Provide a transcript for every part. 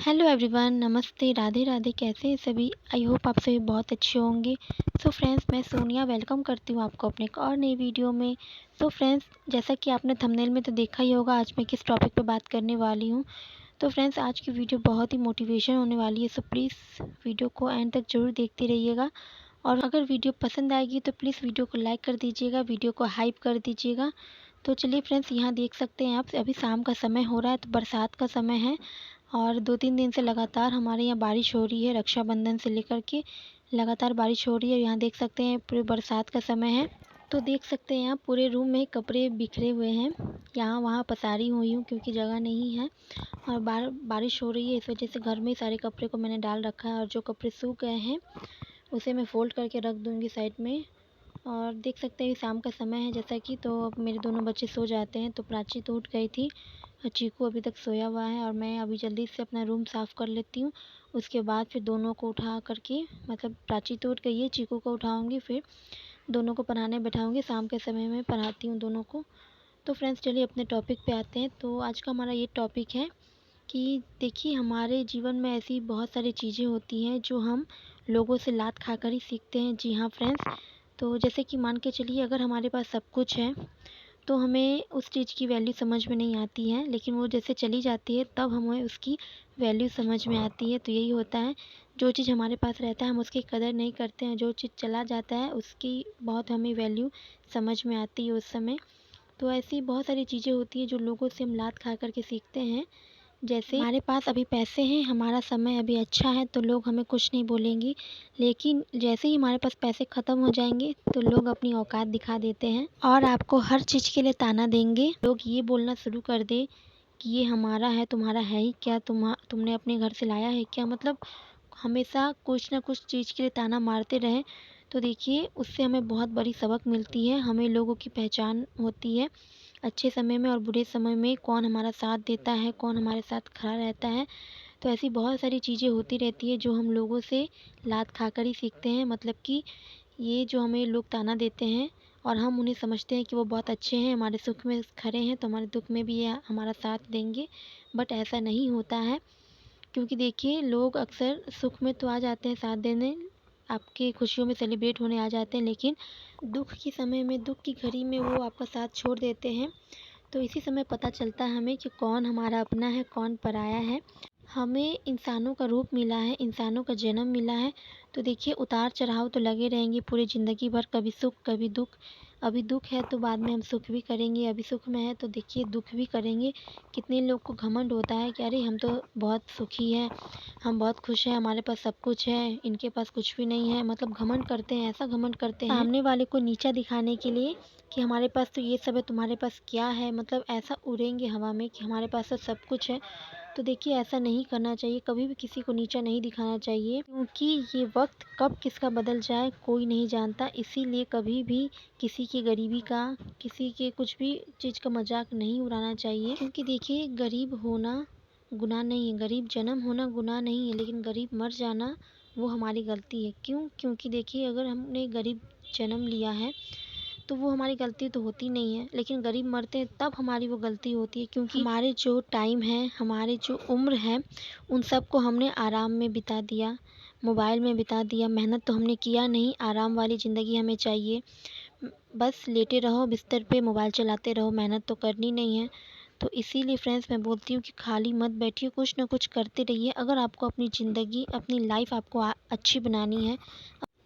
Hello everyone, नमस्ते, राधे राधे। कैसे हैं सभी? आई होप आप सभी बहुत अच्छे होंगे। सो फ्रेंड्स, मैं सोनिया वेलकम करती हूँ आपको अपने एक और नई वीडियो में। सो फ्रेंड्स, जैसा कि आपने थंबनेल में तो देखा ही होगा आज मैं किस टॉपिक पे बात करने वाली हूँ। तो फ्रेंड्स, आज की वीडियो बहुत ही मोटिवेशन होने वाली है। सो प्लीज़ वीडियो को एंड तक ज़रूर देखते रहिएगा। और अगर वीडियो पसंद आएगी तो प्लीज़ वीडियो को लाइक कर दीजिएगा, वीडियो को हाइप कर दीजिएगा। तो चलिए फ्रेंड्स, यहाँ देख सकते हैं आप, अभी शाम का समय हो रहा है, तो बरसात का समय है। और 2-3 दिन से लगातार हमारे यहाँ बारिश हो रही है। रक्षाबंधन से लेकर के लगातार बारिश हो रही है। यहाँ देख सकते हैं पूरे बरसात का समय है। तो देख सकते हैं आप, पूरे रूम में कपड़े बिखरे हुए हैं। यहाँ वहाँ पसारी हुई हूँ क्योंकि जगह नहीं है। और बारिश हो रही है, इस वजह से घर में सारे कपड़े को मैंने डाल रखा है। और जो कपड़े सूख गए हैं उसे मैं फ़ोल्ड करके रख दूँगी साइड में। और देख सकते हैं शाम का समय है जैसा कि, तो अब मेरे दोनों बच्चे सो जाते हैं। तो प्राची तो उठ गई थी और चीकू अभी तक सोया हुआ है। और मैं अभी जल्दी से अपना रूम साफ़ कर लेती हूँ। उसके बाद फिर दोनों को उठा करके, मतलब प्राची तो उठ गई है, चीकू को उठाऊँगी, फिर दोनों को पढ़ाने बैठाऊँगी। शाम के समय में पढ़ाती हूँ दोनों को। तो फ्रेंड्स, चलिए अपने टॉपिक पे आते हैं। तो आज का हमारा ये टॉपिक है कि देखिए, हमारे जीवन में ऐसी बहुत सारी चीज़ें होती हैं जो हम लोगों से लात खाकर ही सीखते हैं। जी हाँ फ्रेंड्स, तो जैसे कि मान के चलिए, अगर हमारे पास सब कुछ है तो हमें उस चीज़ की वैल्यू समझ में नहीं आती है, लेकिन वो जैसे चली जाती है तब हमें उसकी वैल्यू समझ में आती है। तो यही होता है, जो चीज़ हमारे पास रहता है हम उसकी कदर नहीं करते हैं, जो चीज़ चला जाता है उसकी बहुत हमें वैल्यू समझ में आती है उस समय। तो ऐसी बहुत सारी चीज़ें होती हैं जो लोगों से हम लात खा कर के सीखते हैं। जैसे हमारे पास अभी पैसे हैं, हमारा समय अभी अच्छा है, तो लोग हमें कुछ नहीं बोलेंगे। लेकिन जैसे ही हमारे पास पैसे ख़त्म हो जाएंगे तो लोग अपनी औकात दिखा देते हैं और आपको हर चीज़ के लिए ताना देंगे। लोग ये बोलना शुरू कर दे कि ये हमारा है, तुम्हारा है ही क्या, तुमने अपने घर से लाया है क्या। मतलब हमेशा कुछ ना कुछ चीज़ के लिए ताना मारते रहें। तो देखिए, उससे हमें बहुत बड़ी सबक मिलती है, हमें लोगों की पहचान होती है। अच्छे समय में और बुरे समय में कौन हमारा साथ देता है, कौन हमारे साथ खड़ा रहता है। तो ऐसी बहुत सारी चीज़ें होती रहती है जो हम लोगों से लात खाकर ही सीखते हैं। मतलब कि ये जो हमें लोग ताना देते हैं और हम उन्हें समझते हैं कि वो बहुत अच्छे हैं, हमारे सुख में खड़े हैं, तो हमारे दुख में भी ये हमारा साथ देंगे। बट ऐसा नहीं होता है, क्योंकि देखिए, लोग अक्सर सुख में तो आ जाते हैं साथ देने, आपकी खुशियों में सेलिब्रेट होने आ जाते हैं, लेकिन दुख के समय में, दुख की घड़ी में वो आपका साथ छोड़ देते हैं। तो इसी समय पता चलता है हमें कि कौन हमारा अपना है, कौन पराया है। हमें इंसानों का रूप मिला है, इंसानों का जन्म मिला है। तो देखिए, उतार चढ़ाव तो लगे रहेंगे पूरी ज़िंदगी भर, कभी सुख कभी दुख। अभी दुख है तो बाद में हम सुख भी करेंगे, अभी सुख में है तो देखिए दुख भी करेंगे। कितने लोग को घमंड होता है कि अरे हम तो बहुत सुखी हैं, हम बहुत खुश हैं, हमारे पास सब कुछ है, इनके पास कुछ भी नहीं है। मतलब घमंड करते हैं, ऐसा घमंड करते हैं सामने वाले को नीचा दिखाने के लिए कि हमारे पास तो ये सब है, तुम्हारे पास क्या है। मतलब ऐसा उड़ेंगे हवा में कि हमारे पास तो सब कुछ है। तो देखिए, ऐसा नहीं करना चाहिए, कभी भी किसी को नीचा नहीं दिखाना चाहिए, क्योंकि ये वक्त कब किसका बदल जाए कोई नहीं जानता। इसीलिए कभी भी किसी की गरीबी का, किसी के कुछ भी चीज़ का मजाक नहीं उड़ाना चाहिए। क्योंकि देखिए, गरीब होना गुनाह नहीं है, गरीब जन्म होना गुनाह नहीं है, लेकिन गरीब मर जाना वो हमारी गलती है। क्यों? क्योंकि देखिए, अगर हमने गरीब जन्म लिया है तो वो हमारी गलती तो होती नहीं है, लेकिन गरीब मरते हैं तब हमारी वो गलती होती है, क्योंकि हमारे जो टाइम है, हमारे जो उम्र है, उन सब को हमने आराम में बिता दिया, मोबाइल में बिता दिया। मेहनत तो हमने किया नहीं, आराम वाली ज़िंदगी हमें चाहिए। बस लेटे रहो बिस्तर पे, मोबाइल चलाते रहो, मेहनत तो करनी नहीं है। तो इसीलिए फ्रेंड्स, मैं बोलती हूँ कि खाली मत बैठिए, कुछ ना कुछ करते रहिए। अगर आपको अपनी ज़िंदगी, अपनी लाइफ आपको अच्छी बनानी है,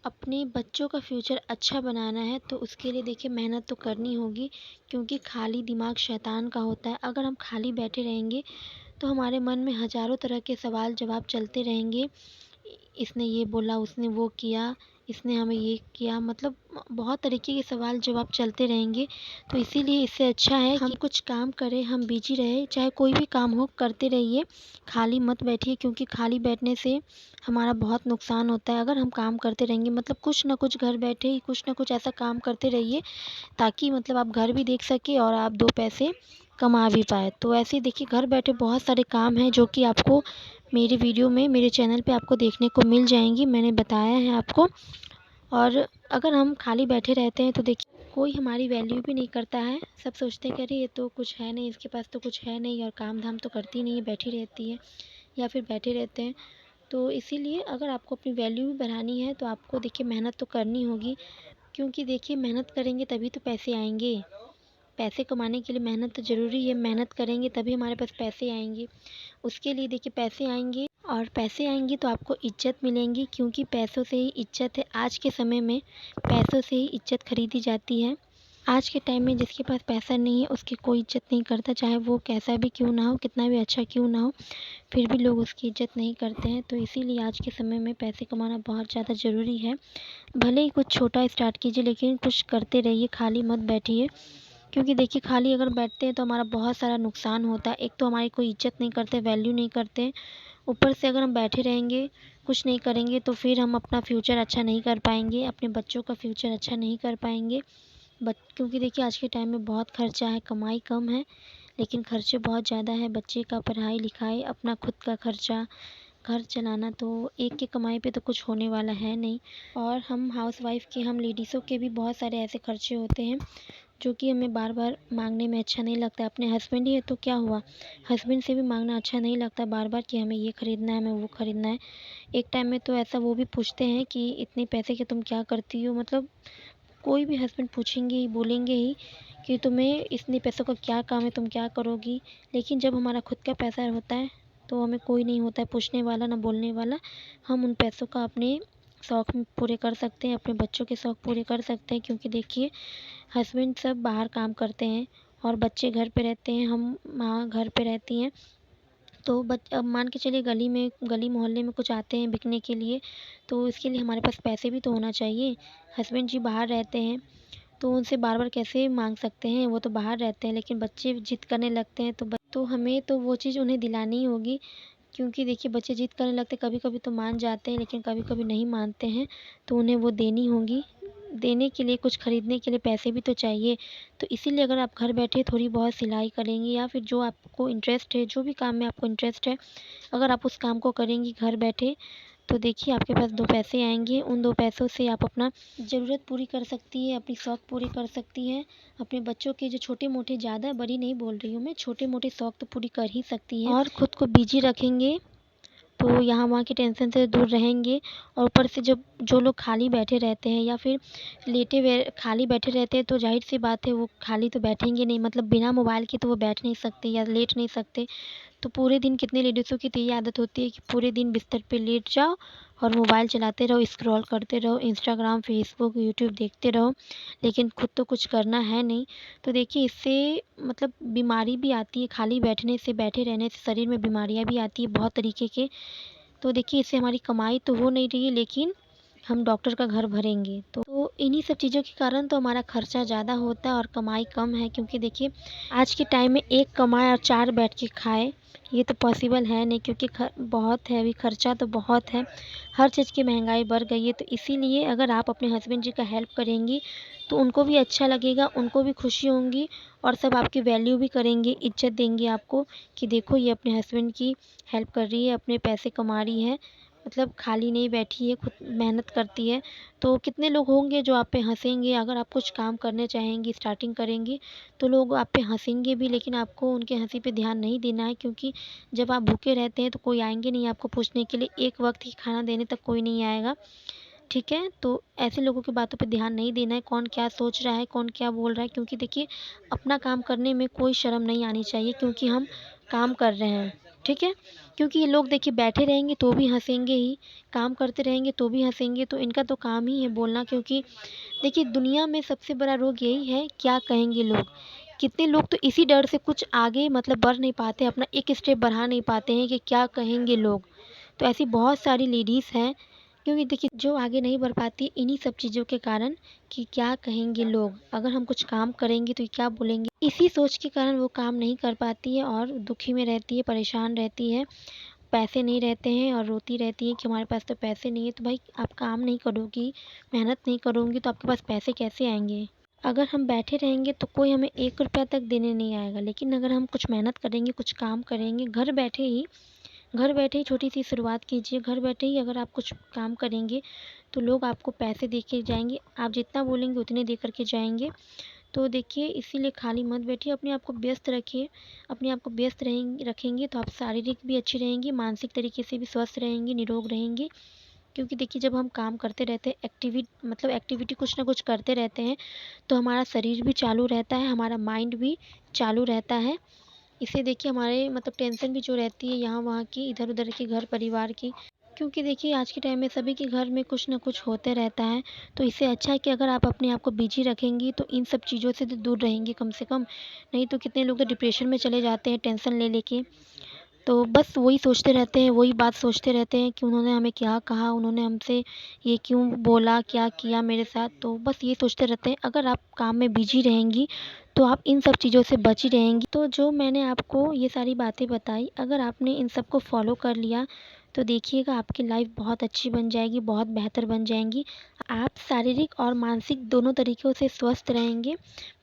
अपने बच्चों का फ्यूचर अच्छा बनाना है, तो उसके लिए देखिए मेहनत तो करनी होगी। क्योंकि खाली दिमाग शैतान का होता है। अगर हम खाली बैठे रहेंगे तो हमारे मन में हज़ारों तरह के सवाल जवाब चलते रहेंगे। इसने ये बोला, उसने वो किया, इसने हमें ये किया, मतलब बहुत तरीके के सवाल जवाब चलते रहेंगे। तो इसीलिए इससे अच्छा है हम कुछ काम करें, हम बिजी रहे, चाहे कोई भी काम हो करते रहिए, खाली मत बैठिए। क्योंकि खाली बैठने से हमारा बहुत नुकसान होता है। अगर हम काम करते रहेंगे, मतलब कुछ ना कुछ घर बैठे ही कुछ ना कुछ ऐसा काम करते रहिए, ताकि मतलब आप घर भी देख सके और आप दो पैसे कमा भी पाए। तो ऐसे ही देखिए, घर बैठे बहुत सारे काम हैं जो कि आपको मेरे वीडियो में, मेरे चैनल पे आपको देखने को मिल जाएंगी, मैंने बताया है आपको। और अगर हम खाली बैठे रहते हैं तो देखिए, कोई हमारी वैल्यू भी नहीं करता है। सब सोचते हैं कि अरे ये तो कुछ है नहीं, इसके पास तो कुछ है नहीं और काम धाम तो करती नहीं है, बैठी रहती है। या फिर बैठे रहते हैं। तो इसीलिए अगर आपको अपनी वैल्यू भी बढ़ानी है तो आपको देखिए मेहनत तो करनी होगी, क्योंकि देखिए मेहनत करेंगे तभी तो पैसे आएंगे। पैसे कमाने के लिए मेहनत तो ज़रूरी है, मेहनत करेंगे तभी हमारे पास पैसे आएंगे। उसके लिए देखिए पैसे आएंगे, और पैसे आएंगे तो आपको इज्जत मिलेंगी, क्योंकि पैसों से ही इज्जत है। आज के समय में पैसों से ही इज्जत खरीदी जाती है। आज के टाइम में जिसके पास पैसा नहीं है उसकी कोई इज्जत नहीं करता, चाहे वो कैसा भी क्यों ना हो, कितना भी अच्छा क्यों ना हो, फिर भी लोग उसकी इज्जत नहीं करते हैं। तो इसीलिए आज के समय में पैसे कमाना बहुत ज़्यादा ज़रूरी है। भले ही कुछ छोटा स्टार्ट कीजिए, लेकिन कुछ करते रहिए, खाली मत बैठिए। क्योंकि देखिए खाली अगर बैठते हैं तो हमारा बहुत सारा नुकसान होता है। एक तो हमारी कोई इज्जत नहीं करते, वैल्यू नहीं करते, ऊपर से अगर हम बैठे रहेंगे, कुछ नहीं करेंगे, तो फिर हम अपना फ्यूचर अच्छा नहीं कर पाएंगे, अपने बच्चों का फ्यूचर अच्छा नहीं कर पाएंगे। क्योंकि देखिए आज के टाइम में बहुत खर्चा है, कमाई कम है लेकिन खर्चे बहुत ज़्यादा है। बच्चे का पढ़ाई लिखाई, अपना खुद का खर्चा, घर चलाना, तो एक की कमाई पे तो कुछ होने वाला है नहीं। और हम हाउसवाइफ़ के, हम लेडीज़ों के भी बहुत सारे ऐसे खर्चे होते हैं जो कि हमें बार बार मांगने में अच्छा नहीं लगता। अपने हस्बैंड ही है तो क्या हुआ, हस्बैंड से भी मांगना अच्छा नहीं लगता बार बार कि हमें ये ख़रीदना है, हमें वो ख़रीदना है। एक टाइम में तो ऐसा वो भी पूछते हैं कि इतने पैसे के तुम क्या करती हो, मतलब कोई भी हस्बैंड पूछेंगे ही, बोलेंगे ही कि तुम्हें इतने पैसों का क्या काम है, तुम क्या करोगी। लेकिन जब हमारा खुद का पैसा होता है तो हमें कोई नहीं होता है पूछने वाला, ना बोलने वाला। हम उन पैसों का अपने शौक़ पूरे कर सकते हैं, अपने बच्चों के शौक़ पूरे कर सकते हैं। क्योंकि देखिए हस्बैंड सब बाहर काम करते हैं और बच्चे घर पे रहते हैं, हम माँ घर पे रहती हैं। तो अब मान के चलिए गली मोहल्ले में कुछ आते हैं बिकने के लिए, तो इसके लिए हमारे पास पैसे भी तो होना चाहिए। हस्बैंड जी बाहर रहते हैं तो उनसे बार बार कैसे मांग सकते हैं, वो तो बाहर रहते हैं। लेकिन बच्चे जिद करने लगते हैं तो हमें तो वो चीज़ उन्हें दिलानी ही होगी। क्योंकि देखिए बच्चे जिद करने लगते, कभी कभी तो मान जाते हैं लेकिन कभी कभी नहीं मानते हैं, तो उन्हें वो देनी होगी। देने के लिए, कुछ ख़रीदने के लिए पैसे भी तो चाहिए। तो इसीलिए अगर आप घर बैठे थोड़ी बहुत सिलाई करेंगी, या फिर जो आपको इंटरेस्ट है, जो भी काम में आपको इंटरेस्ट है, अगर आप उस काम को करेंगी घर बैठे, तो देखिए आपके पास 2 पैसे आएंगे। उन 2 पैसों से आप अपना ज़रूरत पूरी कर सकती हैं, अपनी शौक़ पूरी कर सकती हैं। अपने बच्चों के जो छोटे मोटे, ज़्यादा बड़ी नहीं बोल रही हूँ मैं, छोटे मोटे शौक़ तो पूरी कर ही सकती हैं। और ख़ुद को बिजी रखेंगे तो यहाँ वहाँ की टेंशन से दूर रहेंगे। और ऊपर से जब जो लोग खाली बैठे रहते हैं या फिर लेटे हुए खाली बैठे रहते हैं, तो ज़ाहिर सी बात है वो खाली तो बैठेंगे नहीं, मतलब बिना मोबाइल के तो वो बैठ नहीं सकते या लेट नहीं सकते। तो पूरे दिन कितने लेडीज़ों की तो ये आदत होती है कि पूरे दिन बिस्तर पे लेट जाओ और मोबाइल चलाते रहो, स्क्रॉल करते रहो, इंस्टाग्राम, फेसबुक, यूट्यूब देखते रहो, लेकिन खुद तो कुछ करना है नहीं। तो देखिए इससे मतलब बीमारी भी आती है, खाली बैठने से, बैठे रहने से शरीर में बीमारियाँ भी आती है बहुत तरीके के। तो देखिए इससे हमारी कमाई तो हो नहीं रही है, लेकिन हम डॉक्टर का घर भरेंगे। तो इन्हीं सब चीज़ों के कारण तो हमारा खर्चा ज़्यादा होता है और कमाई कम है। क्योंकि देखिए आज के टाइम में एक कमाए और 4 बैठ के खाए, ये तो पॉसिबल है नहीं, क्योंकि बहुत है, अभी खर्चा तो बहुत है, हर चीज़ की महंगाई बढ़ गई है। तो इसीलिए अगर आप अपने हस्बैंड जी का हेल्प करेंगी तो उनको भी अच्छा लगेगा, उनको भी खुशी होंगी, और सब आपकी वैल्यू भी करेंगे, इज्जत देंगे आपको कि देखो ये अपने हस्बैंड की हेल्प कर रही है, अपने पैसे कमा रही है, मतलब खाली नहीं बैठी है, खुद मेहनत करती है। तो कितने लोग होंगे जो आप पे हँसेंगे। अगर आप कुछ काम करने चाहेंगी, स्टार्टिंग करेंगी, तो लोग आप पे हँसेंगे भी, लेकिन आपको उनके हँसी पे ध्यान नहीं देना है। क्योंकि जब आप भूखे रहते हैं तो कोई आएंगे नहीं आपको पूछने के लिए, एक वक्त की खाना देने तक कोई नहीं आएगा, ठीक है। तो ऐसे लोगों की बातों पे ध्यान नहीं देना है, कौन क्या सोच रहा है, कौन क्या बोल रहा है। क्योंकि देखिए अपना काम करने में कोई शर्म नहीं आनी चाहिए, क्योंकि हम काम कर रहे हैं, ठीक है। क्योंकि ये लोग देखिए बैठे रहेंगे तो भी हँसेंगे ही, काम करते रहेंगे तो भी हँसेंगे, तो इनका तो काम ही है बोलना। क्योंकि देखिए दुनिया में सबसे बड़ा रोग यही है, क्या कहेंगे लोग। कितने लोग तो इसी डर से कुछ आगे मतलब बढ़ नहीं पाते, अपना एक स्टेप बढ़ा नहीं पाते हैं कि क्या कहेंगे लोग। तो ऐसी बहुत सारी लेडीज़ हैं, क्योंकि देखिए जो आगे नहीं बढ़ पाती इन्हीं सब चीज़ों के कारण, कि क्या कहेंगे लोग, अगर हम कुछ काम करेंगे तो ये क्या बोलेंगे, इसी सोच के कारण वो काम नहीं कर पाती है और दुखी में रहती है, परेशान रहती है। पैसे नहीं रहते हैं और रोती रहती है कि हमारे पास तो पैसे नहीं है। तो भाई आप काम नहीं करोगी, मेहनत नहीं करोगी, तो आपके पास पैसे कैसे आएंगे। अगर हम बैठे रहेंगे तो कोई हमें 1 रुपया तक देने नहीं आएगा, लेकिन अगर हम कुछ मेहनत करेंगे, कुछ काम करेंगे, घर बैठे ही छोटी सी शुरुआत कीजिए। घर बैठे ही अगर आप कुछ काम करेंगे तो लोग आपको पैसे दे के जाएंगे, आप जितना बोलेंगे उतने दे करके जाएंगे। तो देखिए इसीलिए खाली मत बैठिए, अपने आप को व्यस्त रखिए। अपने आप को व्यस्त रखेंगे तो आप शारीरिक भी अच्छी रहेंगी, मानसिक तरीके से भी स्वस्थ रहेंगी, निरोग रहेंगी। क्योंकि देखिए जब हम काम करते रहते हैं, एक्टिविटी कुछ ना कुछ करते रहते हैं, तो हमारा शरीर भी चालू रहता है, हमारा माइंड भी चालू रहता है। इससे देखिए हमारे टेंशन भी जो रहती है यहाँ वहाँ की, इधर उधर की, घर परिवार की, क्योंकि देखिए आज के टाइम में सभी के घर में कुछ ना कुछ होते रहता है। तो इससे अच्छा है कि अगर आप अपने आप को बिजी रखेंगी तो इन सब चीज़ों से तो दूर रहेंगी कम से कम। नहीं तो कितने लोग तो डिप्रेशन में चले जाते हैं टेंशन ले लेके। तो बस वही सोचते रहते हैं, वही बात सोचते रहते हैं कि उन्होंने हमें क्या कहा, उन्होंने हमसे ये क्यों बोला, क्या किया मेरे साथ। तो बस ये सोचते रहते हैं। अगर आप काम में बिजी रहेंगी तो आप इन सब चीज़ों से बची रहेंगी। तो जो मैंने आपको ये सारी बातें बताई, अगर आपने इन सब को फॉलो कर लिया तो देखिएगा आपकी लाइफ बहुत अच्छी बन जाएगी, बहुत बेहतर बन जाएंगी। आप शारीरिक और मानसिक दोनों तरीक़ों से स्वस्थ रहेंगे।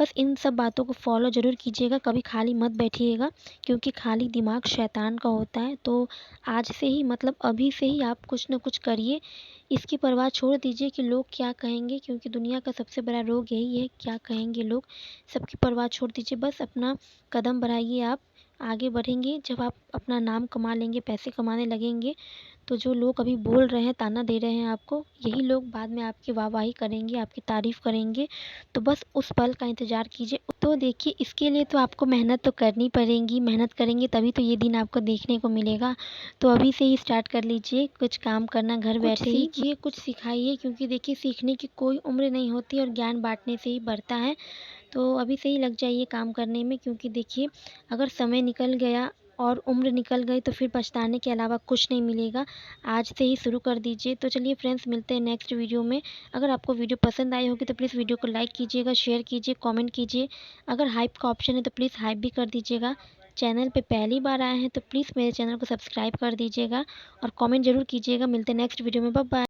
बस इन सब बातों को फॉलो ज़रूर कीजिएगा, कभी खाली मत बैठिएगा, क्योंकि खाली दिमाग शैतान का होता है। तो आज से ही अभी से ही आप कुछ न कुछ करिए। इसकी परवाह छोड़ दीजिए कि लोग क्या कहेंगे, क्योंकि दुनिया का सबसे बड़ा रोग यही है, क्या कहेंगे लोग। सबकी परवाह छोड़ दीजिए, बस अपना कदम बढ़ाइए। आप आगे बढ़ेंगे, जब आप अपना नाम कमा लेंगे, पैसे कमाने लगेंगे, तो जो लोग अभी बोल रहे हैं, ताना दे रहे हैं आपको, यही लोग बाद में आपकी वाहवाही करेंगे, आपकी तारीफ़ करेंगे। तो बस उस पल का इंतज़ार कीजिए। तो देखिए इसके लिए तो आपको मेहनत तो करनी पड़ेगी, मेहनत करेंगे तभी तो ये दिन आपको देखने को मिलेगा। तो अभी से ही स्टार्ट कर लीजिए कुछ काम करना, घर बैठे ही सीखिए, कुछ सिखाइए, क्योंकि देखिए सीखने की कोई उम्र नहीं होती और ज्ञान बाँटने से ही बढ़ता है। तो अभी से ही लग जाइए काम करने में, क्योंकि देखिए अगर समय निकल गया और उम्र निकल गई तो फिर पछताने के अलावा कुछ नहीं मिलेगा। आज से ही शुरू कर दीजिए। तो चलिए फ्रेंड्स, मिलते हैं नेक्स्ट वीडियो में। अगर आपको वीडियो पसंद आई होगी तो प्लीज़ वीडियो को लाइक कीजिएगा, शेयर कीजिए, कमेंट कीजिए। अगर हाइप का ऑप्शन है तो प्लीज़ हाइप भी कर दीजिएगा। चैनल पे पहली बार आए हैं तो प्लीज़ मेरे चैनल को सब्सक्राइब कर दीजिएगा और कमेंट ज़रूर कीजिएगा। मिलते हैं नेक्स्ट वीडियो में। Bye bye.